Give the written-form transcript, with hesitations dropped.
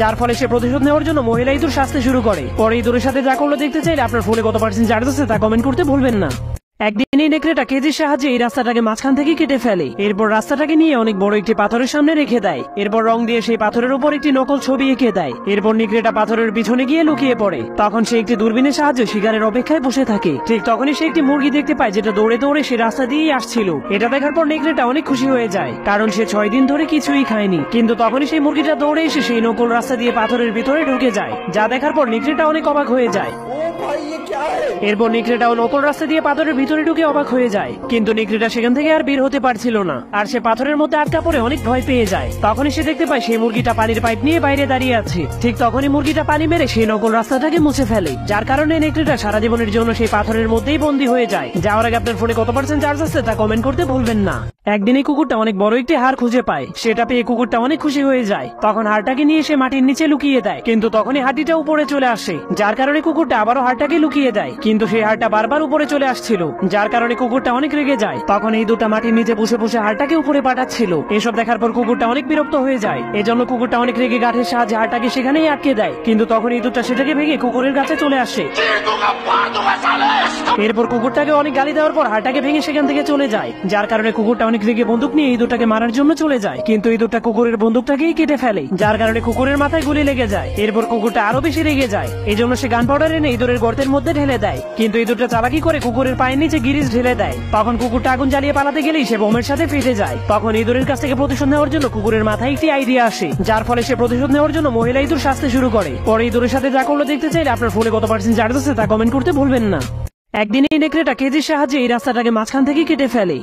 যার ফলে সে প্রতিশোধ নেওয়ার জন্য মহিলা ইঁদুর সাজতে শুরু করে। পরে ইঁদুরের সাথে যা করলো দেখতে চাইলে আপনার ফোনে কত % চার্জ আছে তা কমেন্ট করতে ভুলবেন না। একদিন এই নেকড়েটা কেজির সাহায্যে এই রাস্তাটাকে মাঝখান থেকে কেটে ফেলে। এরপর রাস্তাটাকে নিয়ে অনেক বড় একটি পাথরের সামনে রেখে দেয়। এরপর রং দিয়ে সেই পাথরের উপর একটি নকল ছবি এঁকে দেয়। এরপর নেকড়েটা পাথরের পিছনে গিয়ে লুকিয়ে পড়ে। তখন সে একটি দূরবীনের সাহায্যে শিকারের অপেক্ষায় বসে থাকে। ঠিক তখনই সে একটি মুরগি দেখতে পায় যেটা দৌড়ে দৌড়ে সে রাস্তা দিয়েই আসছিল। এটা দেখার পর নেকড়েটা অনেক খুশি হয়ে যায়, কারণ সে 6 দিন ধরে কিছুই খায়নি। কিন্তু তখনই সেই মুরগিটা দৌড়ে এসে সেই নকল রাস্তা দিয়ে পাথরের ভিতরে ঢুকে যায়, যা দেখার পর নেকড়েটা অনেক অবাক হয়ে যায়। এরপর নেকড়েটাও নকল রাস্তা দিয়ে পাথরের ভিতরে ঢুকে অবাক হয়ে যায়, কিন্তু নেকড়েটা সেখান থেকে আর বের হতে পারছিল না, আর সে পাথরের মধ্যে আটকা পড়ে অনেক ভয় পেয়ে যায়। তখনই সে দেখতে পায় সেই মুরগিটা পানির পাইপ নিয়ে বাইরে দাঁড়িয়ে আছে। ঠিক তখনই মুরগিটা পানি মেরে সেই নকল রাস্তাটাকে মুছে ফেলে, যার কারণে নেকড়েটা সারা জীবনের জন্য সেই পাথরের মধ্যেই বন্দী হয়ে যায়। যাওয়ার আগে আপনার ফোনে কত % চার্জ আছে তা কমেন্ট করতে ভুলবেন না। একদিন এই কুকুরটা অনেক বড় একটি হাড় খুঁজে পায়। সেটা পেয়ে কুকুরটা অনেক খুশি হয়ে যায়। তখন হাড়টাকে নিয়ে সে মাটির নিচে লুকিয়ে দেয়, কিন্তু তখনই হাড়িটা উপরে চলে আসে, যার কারণে কুকুরটা আবারও হাড়টাকে লুকিয়ে দেয়। কিন্তু সেই হাড়টা বারবার উপরে চলে আসছিল, যার কারণে কুকুরটা অনেক রেগে যায়। তখন এই দুটা মাটির নিচে বসে বসে হাড়টাকে উপরে পাঠাচ্ছিল। এসব দেখার পর কুকুরটা অনেক বিরক্ত হয়ে যায়। এজন্য কুকুরটা অনেক রেগে গাঠের সাহায্যে হাড়টাকে সেখানেই আটকে দেয়। কিন্তু তখন এই দুটা সেটাকে ভেঙে কুকুরের কাছে চলে আসে। এরপর কুকুরটাকে অনেক গালি দেওয়ার পর হাড়টাকে ভেঙে সেখান থেকে চলে যায়, যার কারণে কুকুরটা অনেক রেগে বন্দুক নিয়ে ইঁদুরটাকে মারার জন্য চলে যায়। কিন্তু ইঁদুরটা কুকুরের বন্দুকটাকেই কেটে ফেলে, যার কারণে কুকুরের মাথায় গুলি লেগে যায়। এরপর কুকুরটা আরো বেশি রেগে যায়। এজন্য সে গান পাউডার এনে ইঁদুরের গর্তের মধ্যে ঢেলে দেয়। কিন্তু ইঁদুরটা চালাকি করে কুকুরের পায়ের নিচে গিরিজ ঢেলে দেয়। তখন কুকুরটা আগুন জ্বালিয়ে পালাতে গেলেই সে বোমের সাথে ফেটে যায়। তখন ইঁদুরের কাছ থেকে প্রতিশোধ নেওয়ার জন্য কুকুরের মাথায় একটি আইডিয়া আসে, যার ফলে সে প্রতিশোধ নেওয়ার জন্য মহিলা ইঁদুর সাজতে শুরু করে। পরে ইঁদুরের সাথে যা করলো দেখতে চাইলে আপনার ফোনে কত % চার্জ আছে তা কমেন্ট করতে ভুলবেন না। একদিন এই নেকড়েটা কেজির সাহায্যে এই রাস্তাটাকে মাঝখান থেকে কেটে ফেলে।